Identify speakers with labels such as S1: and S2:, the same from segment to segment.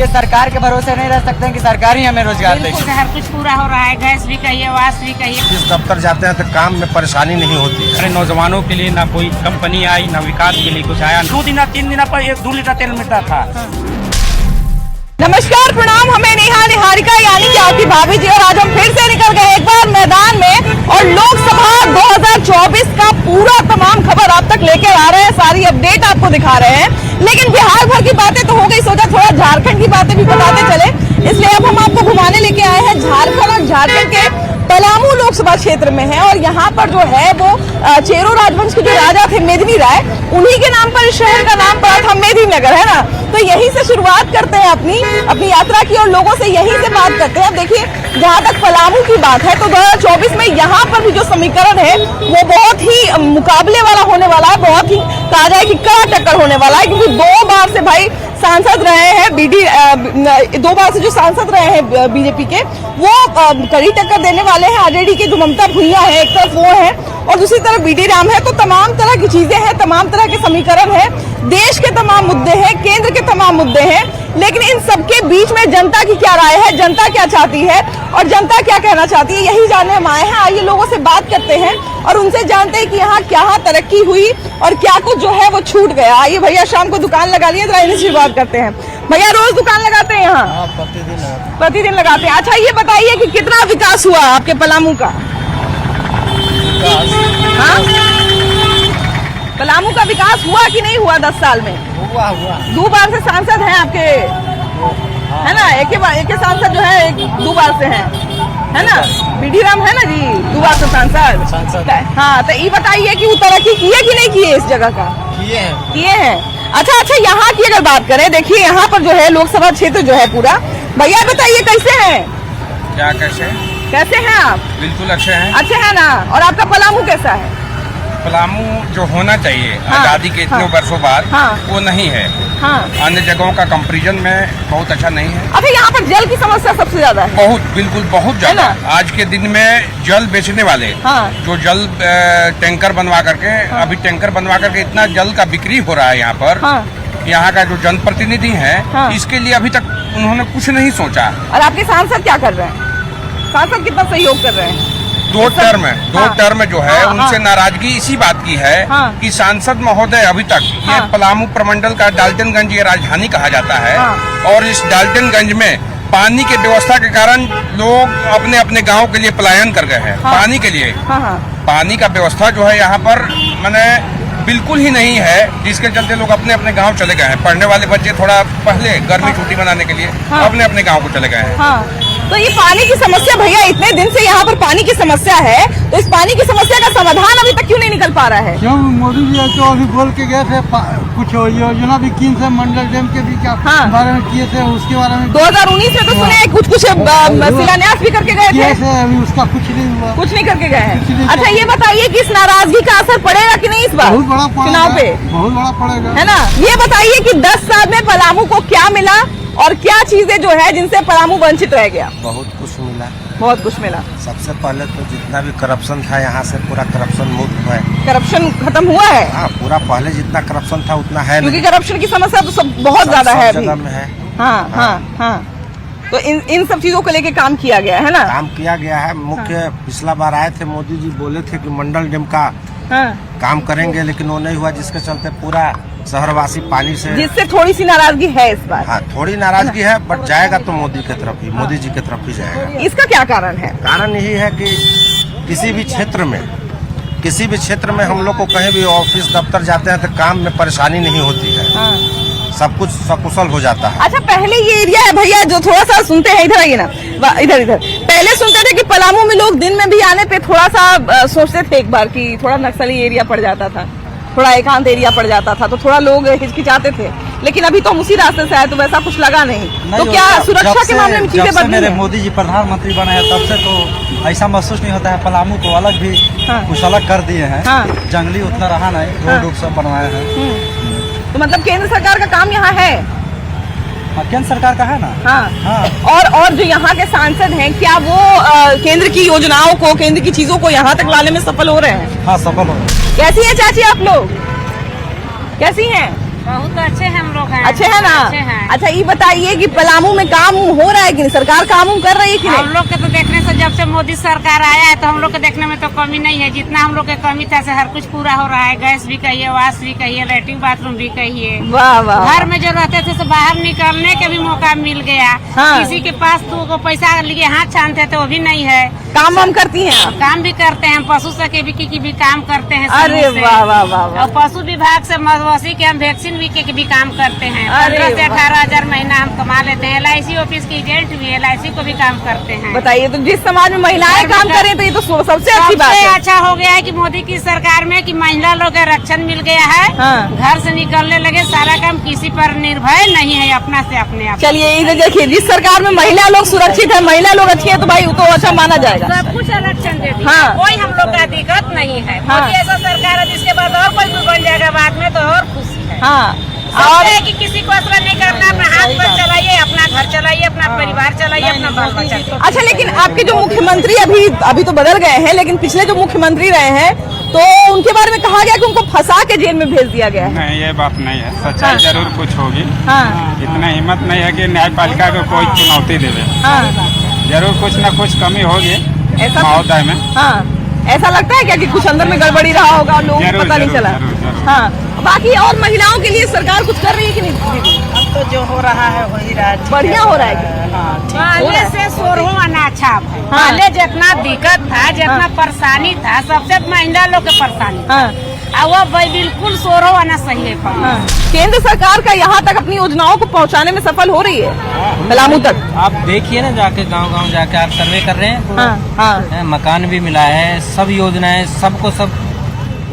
S1: ये सरकार के भरोसे नहीं रह सकते हैं कि सरकार ही हमें रोजगार देगी।
S2: हर कुछ पूरा हो रहा है, गैस भी कहिए, वास भी कहिए।
S3: इस दफ्तर जाते हैं तो काम में परेशानी नहीं होती है।
S4: अरे नौजवानों के लिए ना कोई कंपनी आई, ना विकास के लिए कुछ आया। 2 दिन 3 दिन पर 2 लीटर तेल मिलता था।
S5: नमस्कार, प्रणाम। हमें निहारिका यानी कि आपकी भाभी जी, और आज हम फिर से निकल गए एक बार मैदान में और लोकसभा 2024 का पूरा तमाम खबर आप तक लेकर आ रहे हैं, सारी अपडेट आपको दिखा रहे हैं। लेकिन बिहार भर की बातें तो हो गई, सोचा थोड़ा झारखंड की बातें भी बताते चले, इसलिए अब हम आपको घुमाने लेके आए हैं झारखंड। और झारखंड के पलामू लोकसभा क्षेत्र में है और यहाँ पर जो है वो चेरो राजवंश के जो राजा थे मेदिनी राय, उन्हीं के नाम पर इस शहर का नाम पड़ा था मेदिनीनगर, है ना। तो यहीं से शुरुआत करते हैं अपनी यात्रा की और लोगों से यहीं से बात करते हैं। अब देखिए, जहाँ तक पलामू की बात है तो 2024 में यहाँ पर भी जो समीकरण है वो बहुत ही मुकाबले वाला होने वाला है, बहुत ही ताजा है कि कड़ा टक्कर होने वाला है, क्योंकि 2 बार से भाई सांसद रहे हैं 2 बार से जो सांसद रहे हैं बीजेपी के, वो कड़ी टक्कर देने वाले हैं। आरजेडी के जो ममता भुइयां है, एक तरफ वो है और दूसरी तरफ बीडी राम है। तो तमाम तरह की चीजें हैं, तमाम तरह के समीकरण है, देश के तमाम मुद्दे हैं, केंद्र के तमाम मुद्दे हैं। लेकिन इन सबके बीच में जनता की क्या राय है, जनता क्या चाहती है और जनता क्या कहना चाहती है, यही जानने हम आए हैं। आइए लोगों से बात करते हैं और उनसे जानते हैं कि यहाँ क्या तरक्की हुई और क्या कुछ जो है वो छूट गया। आइए भैया, शाम को दुकान लगा लिए, तो इन्हीं से बात करते हैं। भैया रोज दुकान लगाते हैं यहाँ? प्रतिदिन लगाते हैं। अच्छा, ये बताइए कि कितना विकास हुआ आपके पलामू का? हाँ, पलामू का विकास हुआ कि नहीं हुआ 10 साल में?
S3: हुआ
S5: 2 बार से सांसद हैं आपके, है ना। एक सांसद जो है 2 बार से हैं, है ना। बीडी राम है ना जी, 2 बार से सांसद। हाँ, तो ये बताइए कि वो तरक्की किए कि नहीं किए इस जगह का? किए हैं। अच्छा, यहाँ की अगर बात करें, देखिए यहाँ पर जो है लोकसभा क्षेत्र जो है पूरा, भैया बताइए कैसे हैं?
S4: क्या कैसे
S5: हैं आप?
S4: बिल्कुल अच्छे हैं।
S5: अच्छे हैं ना। और आपका पलामू कैसा है?
S4: पलामू जो होना चाहिए
S5: हाँ,
S4: आजादी के इतने वर्षों बाद, वो नहीं है।
S5: हाँ।
S4: अन्य जगहों का कंपैरिजन में बहुत अच्छा नहीं है।
S5: अच्छा, यहाँ पर जल की समस्या सबसे ज्यादा है।
S4: बहुत ज्यादा। आज के दिन में जल बेचने वाले जो जल टैंकर बनवा करके, अभी टैंकर बनवा करके इतना जल का बिक्री हो रहा है यहाँ पर। यहाँ का जो जनप्रतिनिधि है, इसके लिए अभी तक उन्होंने कुछ नहीं सोचा।
S5: और आपके सांसद क्या कर रहे हैं? सांसद कितना सहयोग कर रहे हैं?
S4: 2 टर्म जो है उनसे नाराजगी इसी बात की है कि सांसद महोदय अभी तक ये पलामू प्रमंडल का डाल्टनगंज ये राजधानी कहा जाता है और इस डाल्टनगंज में पानी की व्यवस्था के कारण लोग अपने अपने गांव के लिए पलायन कर गए हैं। पानी के लिए पानी का व्यवस्था जो है यहाँ पर मैंने बिल्कुल ही नहीं है, जिसके चलते लोग अपने अपने गांव चले गए हैं। पढ़ने वाले बच्चे थोड़ा पहले गर्मी छुट्टी मनाने के लिए अपने अपने गांव को चले गए हैं।
S5: तो ये पानी की समस्या, भैया इतने दिन से यहाँ पर पानी की समस्या है, तो इस पानी की समस्या का समाधान अभी तक क्यों नहीं निकल पा रहा है?
S6: क्यों? मोदी जी तो अभी बोल के गए थे, कुछ योजना भी की थे, मंडल डैम के भी क्या बारे में किए थे, उसके बारे में 2019
S5: में तो सुने कुछ शिलान्यास भी करके गए थे।
S6: अभी उसका कुछ नहीं हुआ,
S5: कुछ नहीं करके गए हैं। अच्छा, ये बताइए कि इस नाराजगी का असर पड़ेगा कि नहीं इस बार चुनाव पे?
S6: बहुत बड़ा पड़ेगा,
S5: है ना। ये बताइए कि 10 साल में पलामू को क्या मिला और क्या चीजें जो है जिनसे पलामू वंचित रह गया?
S3: बहुत कुछ मिला। सबसे पहले तो जितना भी करप्शन था यहाँ से पूरा करप्शन मुक्त है।
S5: करप्शन खत्म हुआ है?
S3: हाँ, पूरा पहले जितना करप्शन था उतना है,
S5: क्योंकि करप्शन की समस्या तो सब बहुत ज्यादा है अभी।
S3: हाँ।
S5: तो इन सब चीजों को लेके काम किया गया है ना।
S3: काम किया गया है। मुख्य पिछला बार आए थे मोदी जी, बोले थे कि मंडल डैम का काम करेंगे, लेकिन वो नहीं हुआ, जिसके चलते पूरा शहरवासी पानी से, जिससे
S5: थोड़ी सी नाराजगी है इस बार।
S3: हाँ, थोड़ी नाराजगी है, बट जाएगा तो मोदी की तरफ ही, मोदी जी की तरफ ही जाएगा।
S5: इसका क्या कारण है?
S3: कारण यही है कि किसी भी क्षेत्र में हम लोग को कहीं भी ऑफिस दफ्तर जाते हैं तो काम में परेशानी नहीं होती है। सब कुछ सकुशल हो जाता है।
S5: अच्छा, पहले ये एरिया है भैया जो थोड़ा सा सुनते हैं, इधर आइए ना, इधर पहले सुनते थे कि पलामू में लोग दिन में भी आने पे थोड़ा सा सोचते थे एक बार कि थोड़ा नक्सली एरिया पड़ जाता था, थोड़ा एकांत एरिया पड़ जाता था, तो थोड़ा लोग हिचकिचाते थे। लेकिन अभी तो हम उसी रास्ते से आए तो वैसा कुछ लगा नहीं। तो क्या सुरक्षा के मामले में चीजें बदली?
S6: मेरे मोदी जी प्रधानमंत्री बने हैं तब से तो ऐसा महसूस नहीं होता है। पलामू को अलग भी कुछ अलग कर दिए हैं। जंगली उतना रहा नहीं, रोड सब बनवाए हैं।
S5: तो मतलब केंद्र सरकार का काम यहाँ है?
S6: केंद्र सरकार का है ना।
S5: हाँ। और जो यहाँ के सांसद हैं, क्या वो केंद्र की योजनाओं को, केंद्र की चीजों को यहाँ तक लाने में सफल हो रहे हैं?
S6: हाँ, सफल हो रहे हैं।
S5: कैसी है चाची आप लोग? कैसी हैं?
S2: बहुत अच्छे हम लोग हैं।
S5: अच्छे है ना?
S2: अच्छे हैं।
S5: अच्छा ये बताइए कि पलामू में काम हो रहा है कि नहीं, सरकार काम कर रही है कि
S2: हम
S5: नहीं?
S2: लोग के तो देखने से जब से मोदी सरकार आया है तो हम लोग के देखने में तो कमी नहीं है। जितना हम लोग के कमी था से हर कुछ पूरा हो रहा है। गैस भी कहिए, वाश भी कहिए, लैट्रिन बाथरूम भी कहिए।
S5: वाह वाह।
S2: घर में जो रहते थे तो बाहर निकलने के भी मौका मिल गया।
S5: हाँ।
S2: किसी के पास तो को पैसा लिए हाथ छानते थे वो भी नहीं है।
S5: काम वाम करती हैं आप?
S2: काम भी करते हैं, पशु सके की भी काम करते हैं।
S5: अरे
S2: समूह से।
S5: वाह वाह वाह वाह।
S2: और पशु विभाग से मवेशी के हम वैक्सीन भी के भी काम करते हैं।
S5: अरे
S2: 15 से
S5: वाह।
S2: 18,000 महीना हम कमा लेते हैं। LIC ऑफिस की एजेंट भी LIC को भी काम करते हैं।
S5: बताइए, तो जिस समाज में महिलाएं काम करें तो ये तो सबसे अच्छी बात
S2: सबसे
S5: है।
S2: अच्छा हो गया है कि मोदी की सरकार में कि महिला लोग का रक्षण मिल गया है।
S5: हाँ।
S2: घर से निकलने लगे, सारा काम किसी पर निर्भर नहीं है, अपना से अपने आप।
S5: चलिए इधर देखिए, जिस सरकार में महिला लोग सुरक्षित है, महिला लोग अच्छी है, तो भाई वो तो अच्छा माना जाएगा।
S2: सब कुछ आरक्षण दे दिया।
S5: हाँ।
S2: कोई हम लोग का दिक्कत नहीं है।
S5: हाँ।
S2: मोदी ऐसा सरकार है जिसके बाद और कोई भी बन जाएगा बाद में तो और खुशी है।
S5: हाँ।
S2: और है कि किसी को असर नहीं करना, अपना हाथ पर चलाइए, अपना घर चलाइए, अपना परिवार चलाइए, अपना बाल बच्चा चलाइए।
S5: अच्छा, लेकिन आपके जो मुख्यमंत्री अभी तो बदल गए हैं, लेकिन पिछले जो मुख्यमंत्री रहे हैं तो उनके बारे में कहा गया कि उनको फंसा के जेल में भेज दिया गया है।
S7: नहीं, ये बात नहीं है। सच्चाई
S5: हाँ।
S7: जरूर कुछ होगी।
S5: हाँ।
S7: इतना हिम्मत नहीं है कि न्यायपालिका को कोई चुनौती देवे।
S5: हाँ।
S7: जरूर कुछ न कुछ कमी होगी
S5: ऐसा
S7: महोदय में।
S5: हाँ, ऐसा लगता है क्या कि कुछ अंदर में गड़बड़ी रहा होगा और लोगों को
S7: जरूर,
S5: पता नहीं
S7: जरूर,
S5: चला?
S7: जरूर, जरूर।
S5: हाँ। बाकी और महिलाओं के लिए सरकार कुछ कर रही है कि नहीं?
S8: अब तो जो हो रहा है वही रहा है।
S5: बढ़िया हो रहा है कि?
S2: पहले से सोरहो अनाछा है।
S5: हाँ।
S2: पहले जितना दिक्कत था, जितना परेशानी था, सबसे महिला लोग के परेशानी।
S5: हाँ।
S2: अब वो बिल्कुल सोरो आना सही है।
S5: हाँ। केंद्र सरकार का यहाँ तक अपनी योजनाओं को पहुँचाने में सफल हो रही है, पलामू तक?
S9: आप देखिए ना, जाके गांव-गांव जाके आप सर्वे कर रहे हैं।
S5: हाँ। हाँ।
S9: मकान भी मिला है, सब योजनाएं सबको सब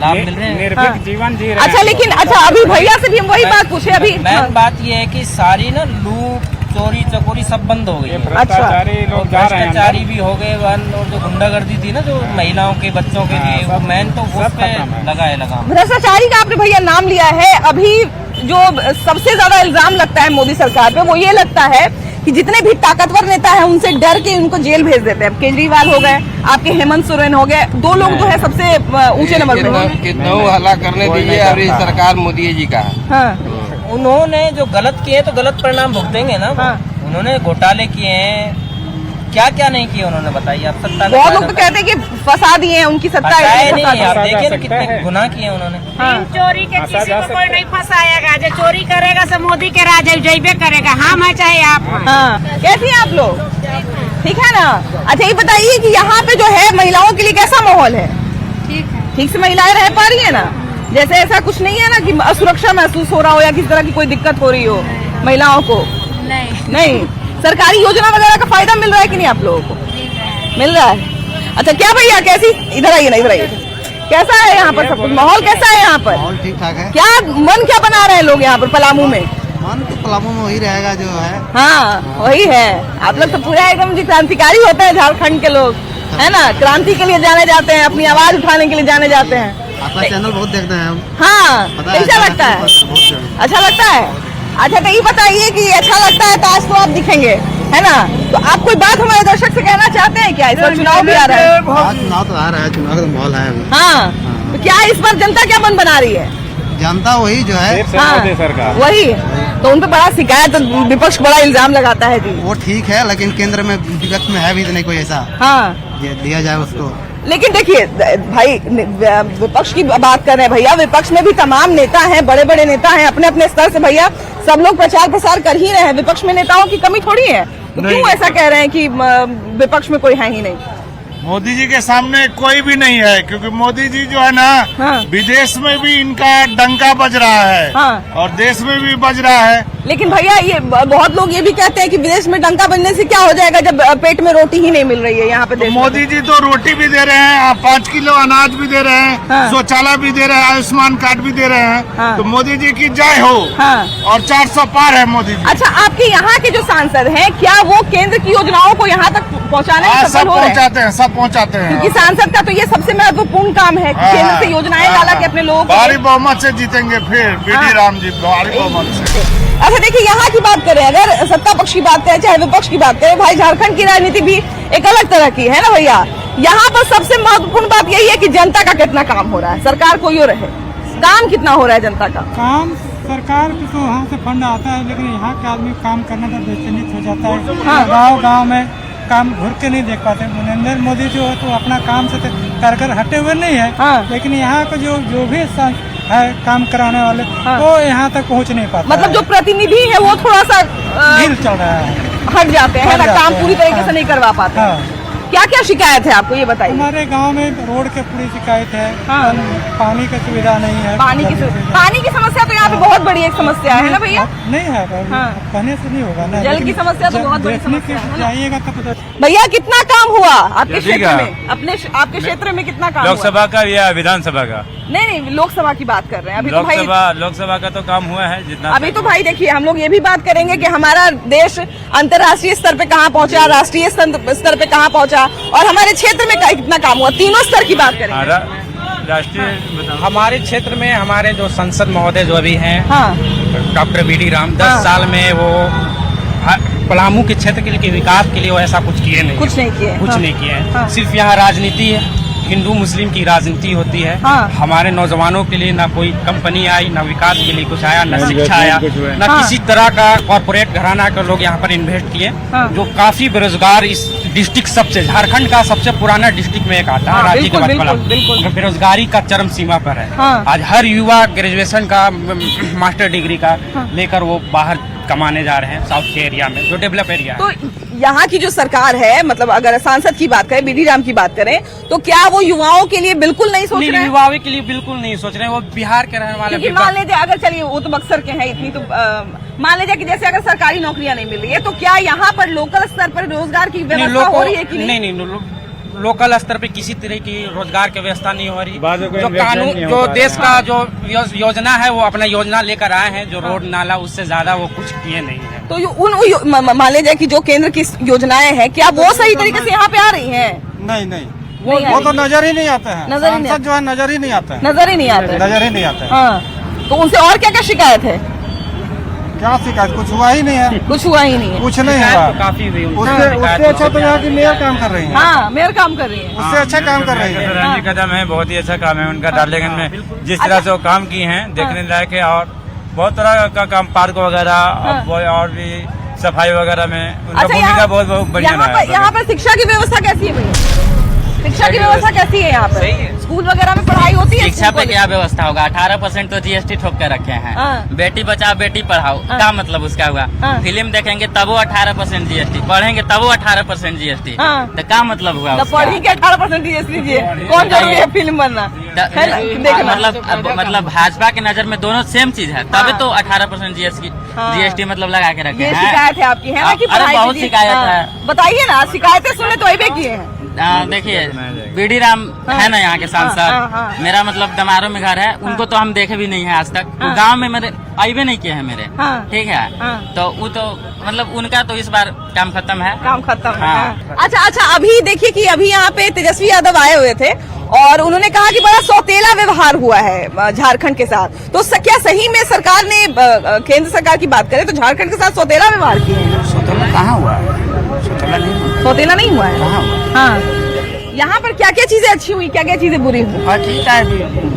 S9: लाभ मिल रहे हैं।
S7: निर्भीक जीवन जी रहे
S5: अच्छा,
S7: हैं।
S5: लेकिन अच्छा अभी भैया से भी हम वही बात पूछे अभी।
S9: मेन बात ये है कि सारी ना लूट चोरी चकोरी सब बंद हो गई है।
S7: भ्रष्टाचारी
S9: और
S7: लोग जा रहे हैं
S9: भ्रष्टाचारी भी हो गए वन, और जो गुंडागर्दी थी ना जो महिलाओं के बच्चों के लिए, वो मेन तो उस पे लगा है लगाम।
S5: भ्रष्टाचारी का आपने भैया नाम लिया है। अभी जो सबसे ज्यादा इल्जाम लगता है मोदी सरकार पे वो ये लगता है कि जितने भी ताकतवर नेता हैं उनसे डर के उनको जेल भेज देते हैं। केजरीवाल हो गए, आपके हेमंत सोरेन हो गए, दो लोग जो है सबसे ऊंचे नंबर पे।
S10: कितना हल्ला करने दीजिए, अभी सरकार मोदी जी का है।
S5: हाँ।
S9: उन्होंने जो गलत किए तो गलत परिणाम भुगतेंगे ना।
S5: हाँ।
S9: उन्होंने घोटाले किए हैं, क्या क्या नहीं किए उन्होंने, बताइए आप। सत्ता
S5: बहुत लोग तो कहते हैं कि फंसा दिए हैं, उनकी सत्ता
S9: फंसाए
S5: फंसा
S9: नहीं,
S5: दी।
S9: आप देखिए ना
S7: सकते
S9: कितने
S7: हैं।
S9: गुनाह किए उन्होंने।
S2: बिन चोरी के किसी को कोई नहीं फंसाएगा। जो चोरी करेगा सब मोदी के राज जैबे करेगा, हम है चाहे आप हैं।
S5: हाँ। कैसी हैं आप लोग? ठीक है ना? अच्छा ये बताइए कि यहाँ पे जो है महिलाओं के लिए कैसा माहौल है?
S2: ठीक है।
S5: ठीक से महिलाएं रह पा रही है ना? जैसे ऐसा कुछ नहीं है ना कि असुरक्षा महसूस हो रहा हो या किसी तरह की कोई दिक्कत हो रही हो महिलाओं को? नहीं। सरकारी योजना वगैरह का फायदा मिल रहा है कि नहीं आप लोगों को? मिल रहा है। अच्छा क्या भैया, कैसी, इधर आइए ना, इधर आइए, कैसा है यहाँ पर सब कुछ? माहौल कैसा है यहाँ पर?
S6: माहौल ठीक ठाक है।
S5: क्या मन क्या बना रहे हैं लोग यहाँ पर पलामू में?
S6: मन तो पलामू में वही रहेगा जो है।
S5: हाँ वही है। आप लोग तो पूरा एकदम जी क्रांतिकारी होते हैं झारखंड के लोग, है ना? क्रांति के लिए जाने जाते हैं, अपनी आवाज उठाने के लिए जाने जाते हैं।
S6: आपका चैनल बहुत देखते हैं हम।
S5: हाँ, कैसा लगता है?
S6: बहुत
S5: अच्छा लगता है। अच्छा तो ये बताइए कि अच्छा लगता है तो आज तो आप दिखेंगे, है ना? तो आप कोई बात हमारे दर्शक से कहना चाहते हैं क्या? इस बार चुनाव भी आ रहा है।
S6: चुनाव तो आ रहा है, चुनाव का माहौल है अभी।
S5: हाँ, तो क्या इस बार जनता क्या मन बना रही है?
S6: जनता वही जो है,
S5: हाँ,
S7: सरकार
S5: वही। तो उन पे बड़ा शिकायत, विपक्ष बड़ा इल्जाम लगाता है जी।
S6: वो ठीक है, लेकिन केंद्र में विपक्ष में है भी तो नहीं कोई ऐसा
S5: हाँ,
S6: ये दिया जाए उसको।
S5: लेकिन देखिए भाई, विपक्ष की बात कर रहे हैं भैया, विपक्ष में भी तमाम नेता हैं, बड़े बड़े नेता हैं अपने अपने स्तर से भैया, सब लोग प्रचार प्रसार कर ही रहे हैं। विपक्ष में नेताओं की कमी थोड़ी है, तो क्यों ऐसा कह रहे हैं कि विपक्ष में कोई है ही नहीं?
S11: मोदी जी के सामने कोई भी नहीं है, क्योंकि मोदी जी जो है ना,
S5: हाँ।
S11: विदेश में भी इनका डंका बज रहा है,
S5: हाँ।
S11: और देश में भी बज रहा है।
S5: लेकिन भैया ये बहुत लोग ये भी कहते हैं कि विदेश में डंका बजने से क्या हो जाएगा जब पेट में रोटी ही नहीं मिल रही है यहाँ पे देश में।
S11: मोदी जी तो रोटी भी दे रहे हैं, 5 किलो अनाज भी दे रहे हैं,
S5: हाँ।
S11: शौचालय भी दे रहे हैं, आयुष्मान कार्ड भी दे रहे हैं।
S5: हाँ।
S11: तो मोदी जी की जय हो।
S5: हाँ।
S11: और 400 पार है मोदी जी।
S5: अच्छा, आपके यहाँ के जो सांसद हैं, क्या वो केंद्र की योजनाओं को यहाँ तक पहुँचाने में
S11: हाँ,
S5: सफल
S11: सब
S5: हो रहे हैं?
S11: पहुँचाते हैं, सब पहुँचाते हैं।
S5: क्योंकि सांसद का तो ये सबसे महत्वपूर्ण काम है कि
S11: हाँ,
S5: केंद्र से योजनाएं डाला के अपने लोगों को।
S11: भारी बहुमत से जीतेंगे फिर बीडी राम जी, भारी बहुमत से।
S5: अच्छा देखिए, यहाँ की बात करें, अगर सत्ता पक्ष की बात करें चाहे विपक्ष की बात करें, भाई झारखंड की राजनीति भी एक अलग तरह की है ना भैया। यहाँ पर सबसे महत्वपूर्ण बात यही है कि जनता का कितना काम हो रहा है, सरकार कोई और रहे, काम कितना हो रहा है जनता का?
S8: काम
S7: सरकार को तो वहाँ से फंड आता है, लेकिन यहाँ के आदमी काम करने का बेचैनित हो जाता है। गांव में काम घुर के नहीं देख पाते। नरेंद्र मोदी जो है तो अपना काम से कर हटे हुए नहीं है, लेकिन यहाँ का जो भी है काम कराने वाले वो यहाँ तक पहुँच नहीं पाते।
S5: मतलब जो प्रतिनिधि है वो थोड़ा सा
S7: ढील चल रहा है,
S5: हट जाते हैं ना, काम पूरी तरीके से नहीं करवा पाते। क्या क्या शिकायत है आपको ये बताइए?
S7: हमारे गांव में रोड के पूरी शिकायत है, पानी की सुविधा नहीं है।
S5: पानी की समस्या तो यहाँ पे बहुत बड़ी एक समस्या है ना भैया?
S7: नहीं है, कहने से नहीं होगा ना।
S5: जल की समस्या तो बहुत बड़ी समस्या है।
S7: जाइएगा तब पता।
S5: भैया कितना काम हुआ आपके क्षेत्र में? आपके क्षेत्र में कितना काम?
S7: लोकसभा का या विधानसभा का?
S5: नहीं, लोकसभा की बात कर रहे हैं अभी।
S7: लोकसभा का तो काम हुआ है जितना।
S5: अभी तो भाई देखिए, हम लोग ये भी बात करेंगे कि हमारा देश अंतर्राष्ट्रीय स्तर पे कहाँ पहुँचा, राष्ट्रीय स्तर पे कहाँ पहुँचा, और हमारे क्षेत्र में कितना काम हुआ, तीनों स्तर की बात करेंगे।
S9: राष्ट्रीय हमारे क्षेत्र में हमारे जो संसद महोदय जो अभी हैं, डॉक्टर बी.डी. राम 10 साल में वो पलामू के क्षेत्र के विकास के लिए वो ऐसा कुछ किए नहीं, कुछ नहीं किए। सिर्फ यहाँ राजनीति है, हिंदू मुस्लिम की राजनीति होती है। हमारे नौजवानों के लिए ना कोई कंपनी आई, ना विकास के लिए कुछ आया, ना शिक्षा आया, ना किसी तरह का कॉर्पोरेट घराना के लोग यहाँ पर इन्वेस्ट किए, जो काफी बेरोजगार इस डिस्ट्रिक्ट सबसे, झारखंड का सबसे पुराना डिस्ट्रिक्ट में एक आता है राज्य के बाद। बेरोजगारी का चरम सीमा पर है। आज हर युवा ग्रेजुएशन का, मास्टर डिग्री का लेकर वो बाहर कमाने जा रहे हैं साउथ के एरिया में, जो डेवलप एरिया है।
S5: तो यहाँ की जो सरकार है, मतलब अगर सांसद की बात करें, बी.डी. राम की बात करें, तो क्या वो युवाओं के लिए बिल्कुल नहीं सोच रहे हैं?
S9: युवाओं के लिए बिल्कुल नहीं सोच रहे हैं। वो बिहार के रहने वाले,
S5: मान लीजिए अगर, चलिए वो तो बक्सर के हैं इतनी, तो मान लीजिए कि जैसे अगर सरकारी नौकरियां नहीं मिल रही है, तो क्या यहाँ पर लोकल स्तर पर रोजगार की व्यवस्था हो रही है कि नहीं?
S9: लोकल स्तर पे किसी तरह की रोजगार की व्यवस्था नहीं हो रही। जो कानून, जो देश का जो योजना है, वो अपना योजना लेकर आए हैं, जो रोड नाला, उससे ज्यादा वो कुछ किए नहीं है।
S5: तो मान लीजिए कि जो केंद्र की योजनाएं हैं, क्या वो सही तरीके से यहाँ पे आ रही हैं?
S7: नहीं, वो तो नजर ही नहीं आता है। सांसद जो है नजर ही नहीं आता है।
S5: नजर ही नहीं आता है। तो उनसे और क्या क्या शिकायत है?
S7: क्या शिकायत? कुछ हुआ ही नहीं है।
S5: कुछ नहीं
S7: हुआ।
S9: काफी
S7: उससे अच्छा तो यहाँ की मेयर काम कर रही है।
S5: हाँ, मेयर काम कर रही है,
S7: उससे अच्छा काम कर रही है।
S12: रानी कदम है, बहुत ही अच्छा काम है उनका। डालटेगंज में जिस तरह से वो काम किए हैं, देखने लायक है। और बहुत तरह का काम, पार्क वगैरह और भी सफाई वगैरह में उनका भूमिका बहुत बढ़िया है।
S5: यहाँ पर शिक्षा की व्यवस्था कैसी है भैया? शिक्षा की व्यवस्था कैसी है यहाँ पर? स्कूल वगैरह में पढ़ाई होती है?
S9: शिक्षा पे क्या व्यवस्था होगा? 18% तो जीएसटी ठोक कर रखे हैं। बेटी बचाओ बेटी पढ़ाओ, क्या मतलब उसका हुआ? फिल्म देखेंगे तब वो 18% जीएसटी, पढ़ेंगे तब वो 18% जीएसटी, तो क्या मतलब हुआ?
S5: पढ़ेंगे 18% जीएसटी, कौन जरूरी है फिल्म बनना?
S9: मतलब भाजपा की नजर में दोनों सेम चीज है, तभी तो 18% जीएसटी मतलब लगा के रखे हैं।
S5: शिकायत है आपकी, है ना? कि
S9: बहुत शिकायत है।
S5: बताइए ना, शिकायतें सुने तो अबे किए हैं।
S9: देखिए, बी.डी. राम है ना यहाँ के सांसद, मेरा मतलब दमारों में घर है, उनको तो हम देखे भी नहीं है आज तक। गांव में मेरे आईवे नहीं किए हैं मेरे, ठीक है। तो वो तो मतलब उनका तो इस बार काम खत्म है।
S5: अच्छा, अभी देखिए कि अभी यहाँ पे तेजस्वी यादव आए हुए थे और उन्होंने कहा कि बड़ा सौतेला व्यवहार हुआ है झारखंड के साथ। तो क्या सही में सरकार ने, केंद्र सरकार की बात करें तो झारखंड के साथ सौतेला व्यवहार किया है?
S9: सौतेला कहाँ हुआ है?
S5: सौतेला नहीं हुआ है। हाँ, यहाँ पर क्या क्या चीजें अच्छी हुई, क्या क्या चीजें बुरी हुई?
S9: ठीक है,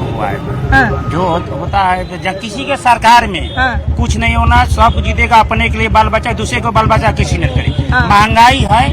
S9: हुआ है। जो होता है जब किसी के सरकार में कुछ नहीं होना, सब जीतेगा अपने के लिए, बाल बच्चा, दूसरे को बाल बच्चा किसी ने करे। महंगाई है,